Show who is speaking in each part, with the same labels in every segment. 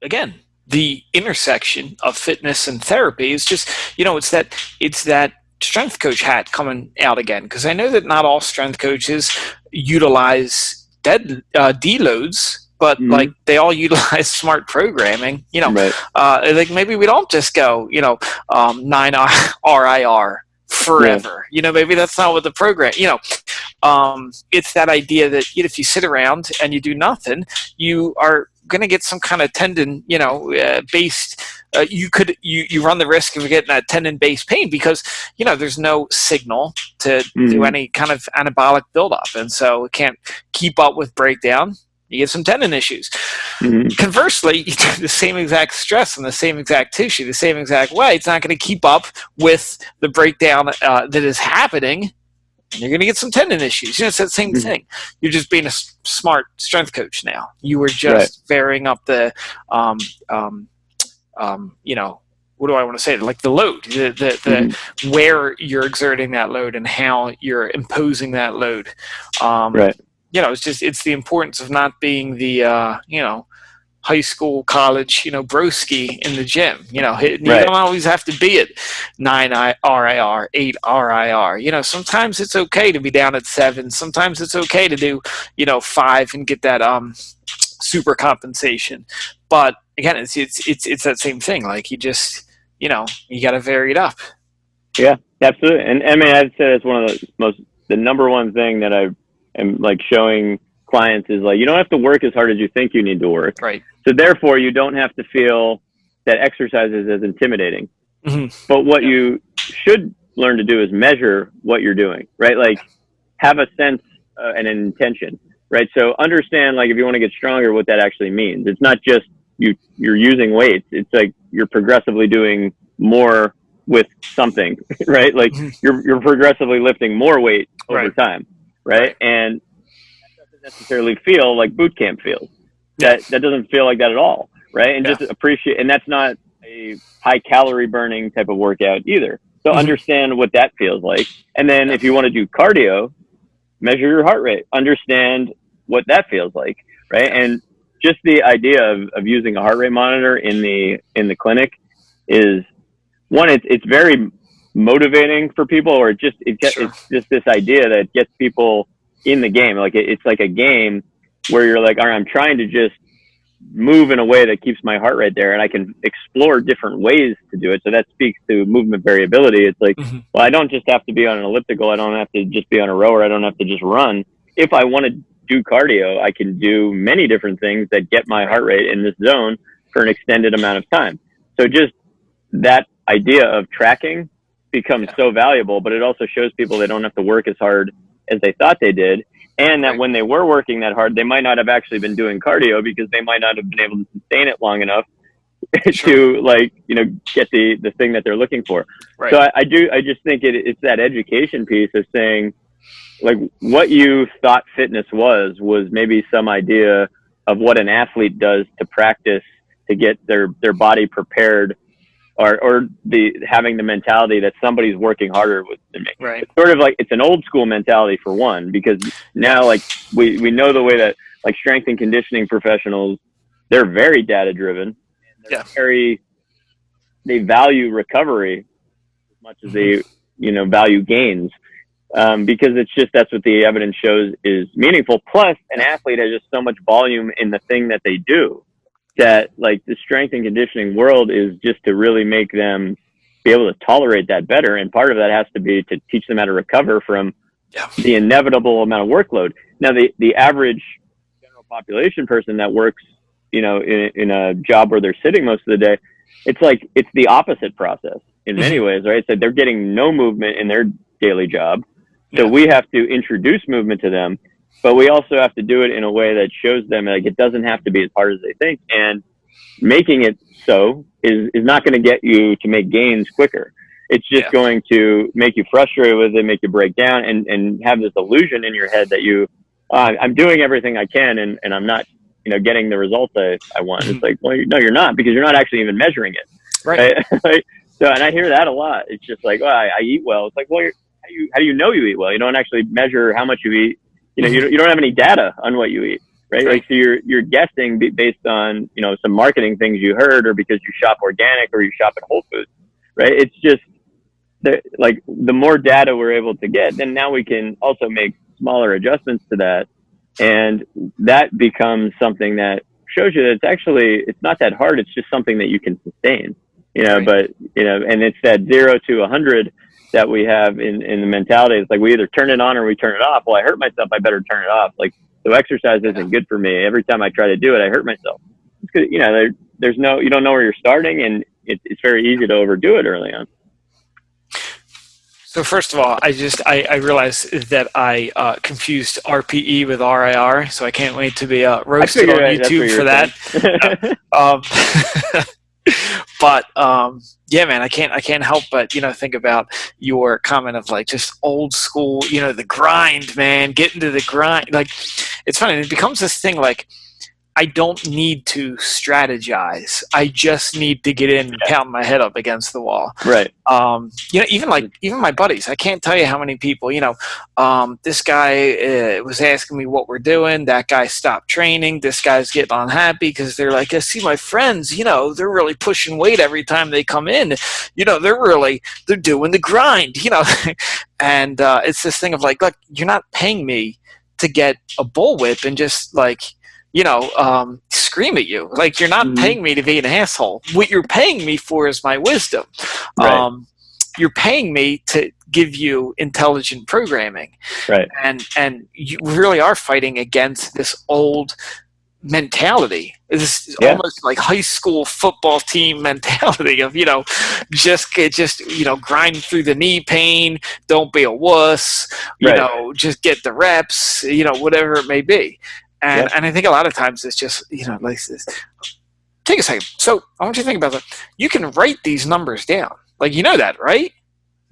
Speaker 1: again, the intersection of fitness and therapy is just, it's that strength coach hat coming out again. Because I know that not all strength coaches utilize deloads, but like they all utilize smart programming.
Speaker 2: Right.
Speaker 1: Like maybe we don't just go, 9 RIR forever. Maybe that's not what the program. It's that idea that if you sit around and you do nothing, you are going to get some kind of tendon, based. You run the risk of getting that tendon-based pain because there's no signal to do any kind of anabolic buildup, and so it can't keep up with breakdown. You get some tendon issues. Conversely, you do the same exact stress on the same exact tissue, the same exact way. It's not going to keep up with the breakdown that is happening. You're going to get some tendon issues. It's that same thing. You're just being a smart strength coach now. You were just varying up the, what do I want to say? Like the load, the where you're exerting that load and how you're imposing that load. It's the importance of not being the, high school, college, broski in the gym. You don't always have to be at 9 RIR, 8 RIR. Sometimes it's okay to be down at 7. Sometimes it's okay to do, 5 and get that super compensation. But again, it's that same thing. Like you just, you got to vary it up.
Speaker 2: Yeah, absolutely. And I mean, I'd say that's one of the number one thing that I am like showing clients is like, you don't have to work as hard as you think you need to work.
Speaker 1: Right.
Speaker 2: So therefore you don't have to feel that exercise is as intimidating. But what you should learn to do is measure what you're doing, right? Like have a sense and an intention, right? So understand, like, if you want to get stronger, what that actually means. It's not just you're using weights. It's like you're progressively doing more with something, right? Like you're progressively lifting more weight over time, right? And that doesn't necessarily feel like boot camp feels. That doesn't feel like that at all, right? And just appreciate, and that's not a high calorie burning type of workout either. So understand what that feels like. And then if you want to do cardio, measure your heart rate, understand what that feels like, right? And just the idea of using a heart rate monitor in the clinic is one, it's very motivating for people, or it's just this idea that gets people in the game. Like it's like a game where you're like, all right, I'm trying to just move in a way that keeps my heart rate there, and I can explore different ways to do it. So that speaks to movement variability. It's like, well, I don't just have to be on an elliptical. I don't have to just be on a rower. I don't have to just run. If I want to do cardio, I can do many different things that get my heart rate in this zone for an extended amount of time. So just that idea of tracking becomes so valuable, but it also shows people they don't have to work as hard as they thought they did. And that when they were working that hard, they might not have actually been doing cardio because they might not have been able to sustain it long enough to, like, get the thing that they're looking for. Right. So I just think it's that education piece of saying, like, what you thought fitness was maybe some idea of what an athlete does to practice to get their body prepared, or having the mentality that somebody's working harder than me.
Speaker 1: Right.
Speaker 2: It's sort of like, it's an old school mentality for one, because now, like, we know the way that, like, strength and conditioning professionals, they're very data driven. They value recovery as much as they, value gains. Because that's what the evidence shows is meaningful. Plus, an athlete has just so much volume in the thing that they do, that, like, the strength and conditioning world is just to really make them be able to tolerate that better. And part of that has to be to teach them how to recover from the inevitable amount of workload. Now, the average general population person that works, in a job where they're sitting most of the day, it's the opposite process in many ways, right? So they're getting no movement in their daily job. So we have to introduce movement to them, but we also have to do it in a way that shows them, like, it doesn't have to be as hard as they think. And making it so is not going to get you to make gains quicker. It's just going to make you frustrated with it, make you break down, and have this illusion in your head that I'm doing everything I can, and I'm not, getting the results I want. It's like, well, no, you're not, because you're not actually even measuring it.
Speaker 1: Right.
Speaker 2: Right? So, and I hear that a lot. It's just like, well, I eat well. It's like, well, how do you know you eat well? You don't actually measure how much you eat. You don't have any data on what you eat, right?
Speaker 1: Right.
Speaker 2: Like, so you're guessing based on, you know, some marketing things you heard, or because you shop organic or you shop at Whole Foods, right? It's just like the more data we're able to get, then now we can also make smaller adjustments to that. And that becomes something that shows you that it's not that hard. It's just something that you can sustain, you know,
Speaker 1: Right.
Speaker 2: but, you know, and it's that 0 to 100 that we have in the mentality. It's like, we either turn it on or we turn it off. Well, I hurt myself, I better turn it off. Like, so exercise isn't good for me. Every time I try to do it, I hurt myself. It's good. You know, you don't know where you're starting, and it's very easy to overdo it early on.
Speaker 1: So first of all, I realized that I confused RPE with RIR, so I can't wait to be roasted on YouTube for that. But yeah, man, I can't help but, you know, think about your comment of like just old school, you know, the grind, man, getting to the grind. Like, it's funny, it becomes this thing like, I don't need to strategize. I just need to get in and pound my head up against the wall.
Speaker 2: Right.
Speaker 1: You know, even my buddies, I can't tell you how many people, you know, this guy was asking me what we're doing. That guy stopped training. This guy's getting unhappy because they're like, I see my friends, you know, they're really pushing weight every time they come in. You know, they're doing the grind, you know. And it's this thing of like, look, you're not paying me to get a bullwhip and just like, you know, scream at you. Like, you're not paying me to be an asshole. What you're paying me for is my wisdom.
Speaker 2: Right.
Speaker 1: You're paying me to give you intelligent programming.
Speaker 2: Right.
Speaker 1: And you really are fighting against this old mentality. This almost like high school football team mentality of, you know, just you know, grind through the knee pain, don't be a wuss, you know, just get the reps, you know, whatever it may be. And I think a lot of times it's just, you know, like this. Take a second. So I want you to think about that. You can write these numbers down. Like, you know that, right?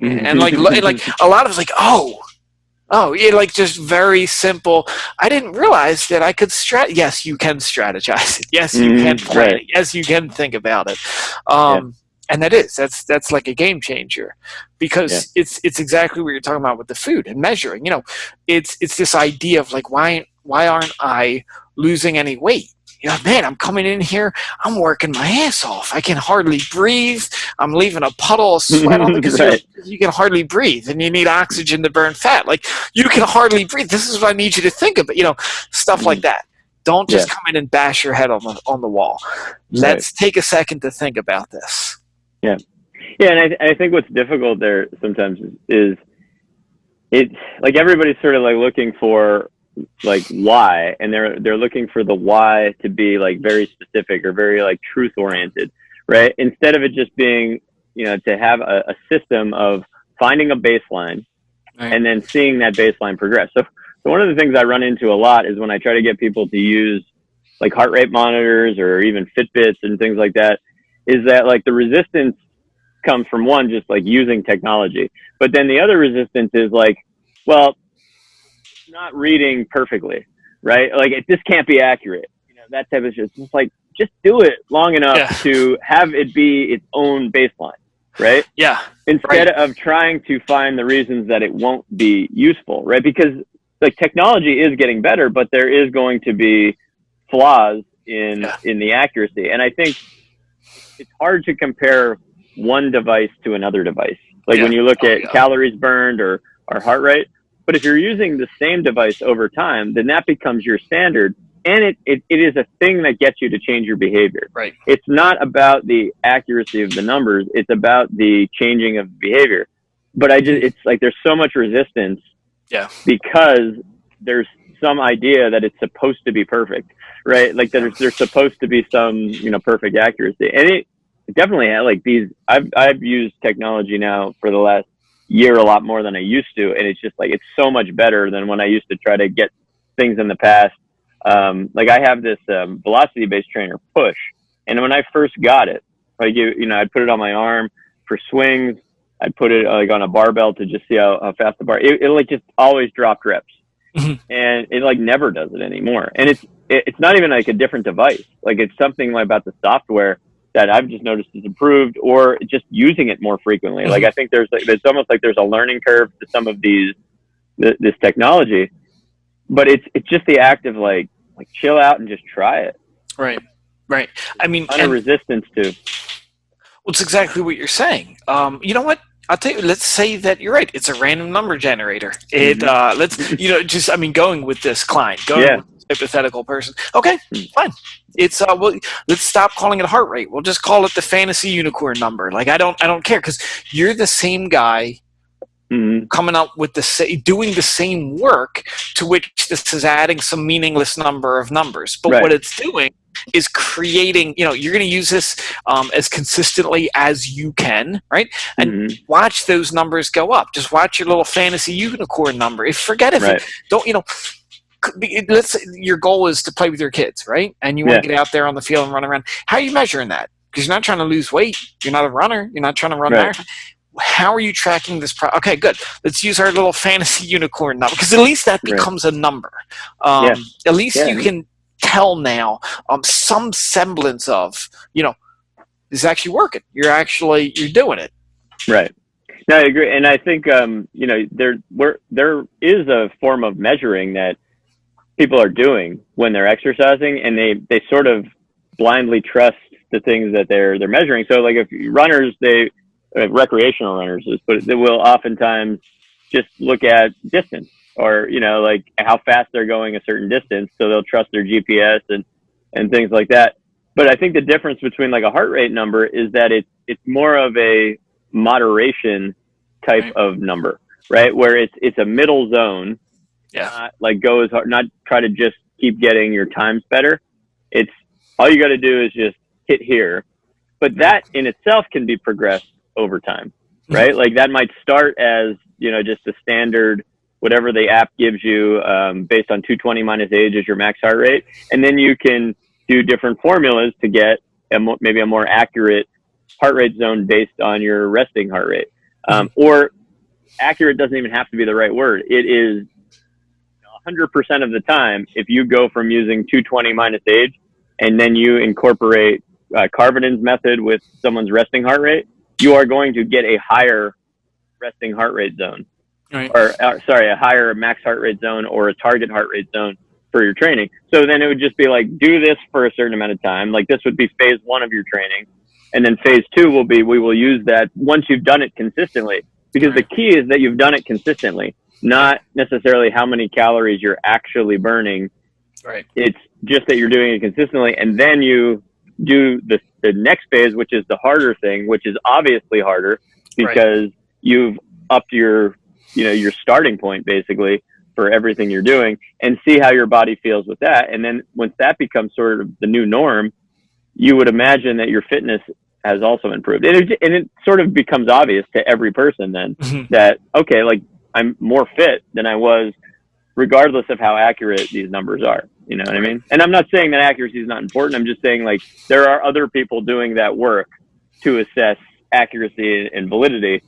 Speaker 1: And like a lot of it's like, oh, yeah, like just very simple. I didn't realize that I could Yes, you can strategize it. Yes, you can plan it. Yes, you can think about it. And that's like a game changer, because it's exactly what you're talking about with the food and measuring. You know, it's this idea of like, why aren't I losing any weight? You know, man, I'm coming in here, I'm working my ass off. I can hardly breathe. I'm leaving a puddle of sweat on because you can hardly breathe, and you need oxygen to burn fat. Like, you can hardly breathe. This is what I need you to think about. You know, stuff like that. Don't just come in and bash your head on the wall. Let's take a second to think about this.
Speaker 2: Yeah, and I think what's difficult there sometimes is it's like everybody's sort of like looking for like why, and they're looking for the why to be like very specific or very like truth oriented, right? Instead of it just being, you know, to have a system of finding a baseline and then seeing that baseline progress. So one of the things I run into a lot is when I try to get people to use like heart rate monitors or even Fitbits and things like that, is that like the resistance comes from one, just like using technology. But then the other resistance is like, well, not reading perfectly, right? Like, this can't be accurate. You know, that type of shit. It's just like, just do it long enough to have it be its own baseline, right?
Speaker 1: Yeah.
Speaker 2: Instead of trying to find the reasons that it won't be useful, right? Because like technology is getting better, but there is going to be flaws in the accuracy. And I think it's hard to compare one device to another device. Like when you look at calories burned or heart rate. But if you're using the same device over time, then that becomes your standard. And it is a thing that gets you to change your behavior.
Speaker 1: Right.
Speaker 2: It's not about the accuracy of the numbers. It's about the changing of behavior. But it's like there's so much resistance because there's some idea that it's supposed to be perfect, right? Like there's supposed to be some, you know, perfect accuracy. And it definitely had like these, I've used technology now for the last year a lot more than I used to, and it's just like it's so much better than when I used to try to get things in the past. Like I have this velocity based trainer Push, and when I first got it, like you know, I'd put it on my arm for swings. I'd put it like on a barbell to just see how fast the bar. It like just always dropped reps, and it like never does it anymore. And it's not even like a different device. Like it's something like about the software that I've just noticed is improved, or just using it more frequently. Like I think there's almost like there's a learning curve to some of this technology, but it's just the act of like like chill out and just try it.
Speaker 1: Right. I mean,
Speaker 2: Ton of resistance to.
Speaker 1: Well, it's exactly what you're saying. You know what? I'll tell you. Let's say that you're right. It's a random number generator. Going with this client, with this hypothetical person. Okay, fine. It's let's stop calling it heart rate. We'll just call it the fantasy unicorn number. Like I don't care, because you're the same guy coming up with doing the same work, to which this is adding some meaningless number of numbers. But what it's doing is creating, you're going to use this as consistently as you can, right? And watch those numbers go up. Just watch your little fantasy unicorn number. Let's say your goal is to play with your kids, right? And you want to get out there on the field and run around. How are you measuring that? Because you're not trying to lose weight. You're not a runner. You're not trying to run marathon. How are you tracking this? Okay, good. Let's use our little fantasy unicorn number, because at least that becomes a number. At least you can tell now some semblance of, this is actually working. You're doing it.
Speaker 2: Right. No, I agree. And I think, there is a form of measuring that people are doing when they're exercising, and they sort of blindly trust the things that they're measuring. So like if runners, recreational runners, but they will oftentimes just look at distance, or like how fast they're going a certain distance, so they'll trust their GPS and things like that. But I think the difference between like a heart rate number is that it's more of a moderation type of number, right? Where it's a middle zone, not like go as hard, not try to just keep getting your times better. It's all you got to do is just hit here, but that in itself can be progressed over time, right? Like that might start as, just the standard, whatever the app gives you, based on 220 minus age as your max heart rate. And then you can do different formulas to get maybe a more accurate heart rate zone based on your resting heart rate. Or accurate doesn't even have to be the right word. It is 100% of the time, if you go from using 220 minus age and then you incorporate Carveden's method with someone's resting heart rate, you are going to get a higher resting heart rate zone, or a higher max heart rate zone, or a target heart rate zone for your training. So then it would just be like, do this for a certain amount of time. Like this would be phase 1 of your training. And then phase 2 will be, we will use that once you've done it consistently, because the key is that you've done it consistently, not necessarily how many calories you're actually burning.
Speaker 1: Right.
Speaker 2: It's just that you're doing it consistently. And then you do the next phase, which is the harder thing, which is obviously harder because you've upped your starting point basically for everything you're doing, and see how your body feels with that. And then once that becomes sort of the new norm, you would imagine that your fitness has also improved. And it sort of becomes obvious to every person then that, okay, like I'm more fit than I was, regardless of how accurate these numbers are. You know what I mean? And I'm not saying that accuracy is not important. I'm just saying like there are other people doing that work to assess accuracy and validity,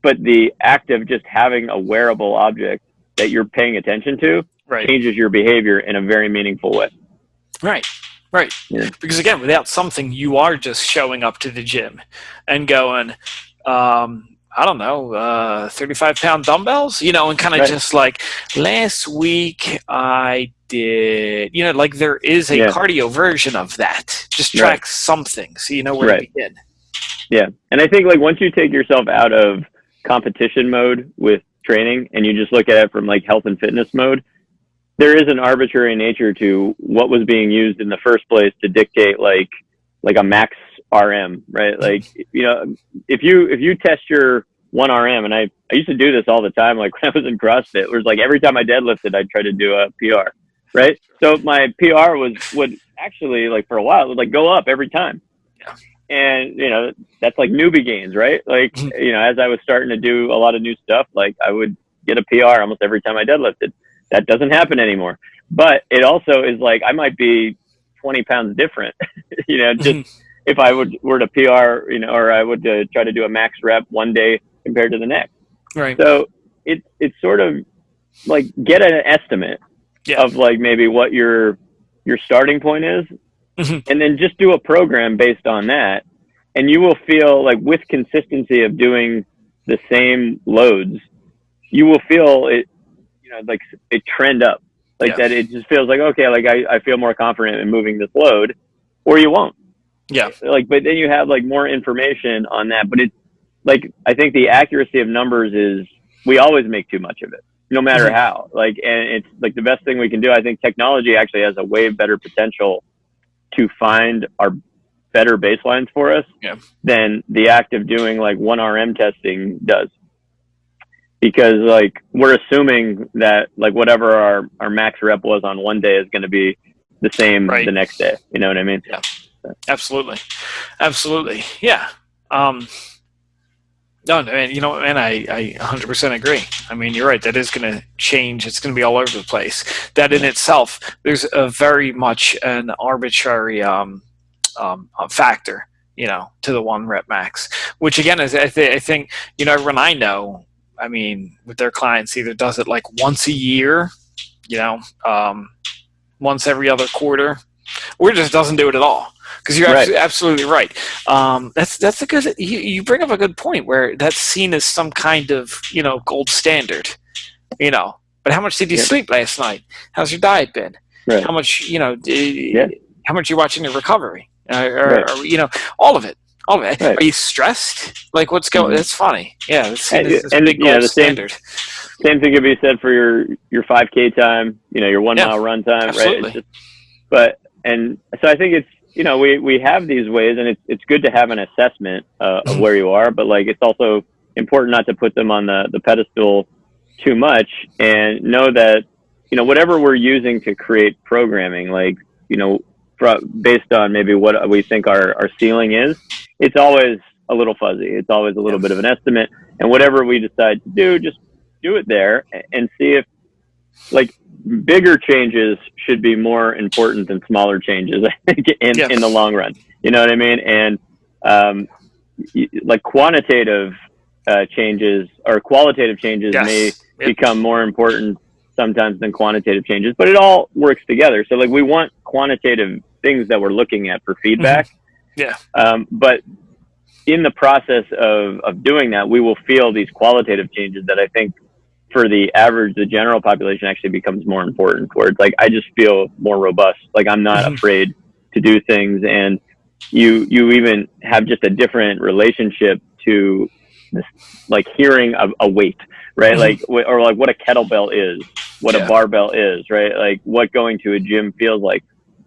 Speaker 2: but the act of just having a wearable object that you're paying attention to changes your behavior in a very meaningful way.
Speaker 1: Right. Yeah. Because again, without something, you are just showing up to the gym and going, 35-pound dumbbells, and kind of just like last week I did, like there is a cardio version of that. Just track something so you know where to begin.
Speaker 2: Yeah. And I think like once you take yourself out of competition mode with training and you just look at it from like health and fitness mode, there is an arbitrary nature to what was being used in the first place to dictate like a max RM, right? Like, if you test your 1 RM, and I used to do this all the time, like when I was in CrossFit, it was like every time I deadlifted, I'd try to do a PR, right? So my PR would actually, like for a while, it would like go up every time. Yeah. And, that's like newbie gains, right? Like, as I was starting to do a lot of new stuff, like I would get a PR almost every time I deadlifted. That doesn't happen anymore. But it also is like, I might be 20 pounds different, just if I were to PR, or I would try to do a max rep one day compared to the next.
Speaker 1: Right.
Speaker 2: So it's sort of like get an estimate of like maybe what your starting point is, and then just do a program based on that. And you will feel like with consistency of doing the same loads, you will feel it, like a trend up. Like that it just feels like, okay, like I feel more confident in moving this load, or you won't.
Speaker 1: Yeah.
Speaker 2: Like, but then you have like more information on that. But it's like, I think the accuracy of numbers is, we always make too much of it, no matter how. Like, and it's like the best thing we can do. I think technology actually has a way better potential to find our better baselines for us than the act of doing like 1RM testing does. Because like we're assuming that like whatever our max rep was on one day is going to be the same the next day. You know what I mean?
Speaker 1: Yeah, absolutely. Yeah. No, and you know, and I 100% agree. I mean, you're right. That is going to change. It's going to be all over the place. That in itself, there's a very much an arbitrary factor, you know, to the 1 rep max, which again is I think, you know, everyone I know, I mean, with their clients either does it like once a year, you know, once every other quarter, or just doesn't do it at all. Because you're absolutely right. That's a good. You bring up a good point where that's seen as some kind of, you know, gold standard. You know, but how much did you sleep last night? How's your diet been?
Speaker 2: Right.
Speaker 1: How much, you know, how much you're watching your recovery? Or you know, all of it. Right. Are you stressed? Like, what's going? That's funny. Yeah, that's seen as a big gold standard.
Speaker 2: Same thing could be said for your 5K time. You know, your 1 mile run time.
Speaker 1: Absolutely.
Speaker 2: Right. It's just, and so I think it's, you know, we have these ways, and it's good to have an assessment of where you are, but like it's also important not to put them on the pedestal too much, and know that, you know, whatever we're using to create programming, like, you know, based on maybe what we think our ceiling is, it's always a little fuzzy. It's always a little bit of an estimate, and whatever we decide to do, just do it there and see if, like, bigger changes should be more important than smaller changes, I think, in the long run. You know what I mean? And like quantitative changes or qualitative changes may become more important sometimes than quantitative changes, but it all works together. So like we want quantitative things that we're looking at for feedback. But in the process of doing that, we will feel these qualitative changes that I think for the general population actually becomes more important, where it's like, I just feel more robust. Like I'm not afraid to do things. And you even have just a different relationship to this, like hearing a weight, right? Like, or like what a kettlebell is, what a barbell is, right? Like what going to a gym feels like.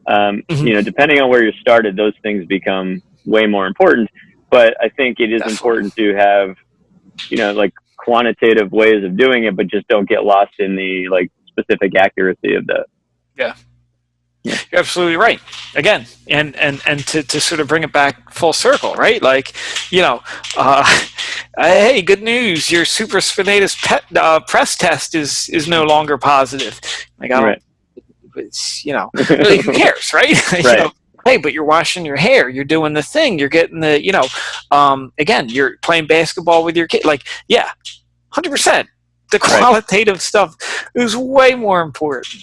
Speaker 2: You know, depending on where you started, those things become way more important. But I think it is important to have, you know, like quantitative ways of doing it, but just don't get lost in the like specific accuracy of that.
Speaker 1: You're absolutely right. Again, and to sort of bring it back full circle, right? Like, you know, hey, good news! Your supraspinatus press test is no longer positive. Like, I don't, it's, you know, really, who cares, right? You know, hey, but you're washing your hair, you're doing the thing, you're getting the, you know, again, you're playing basketball with your kid. Like, 100%. The qualitative stuff is way more important.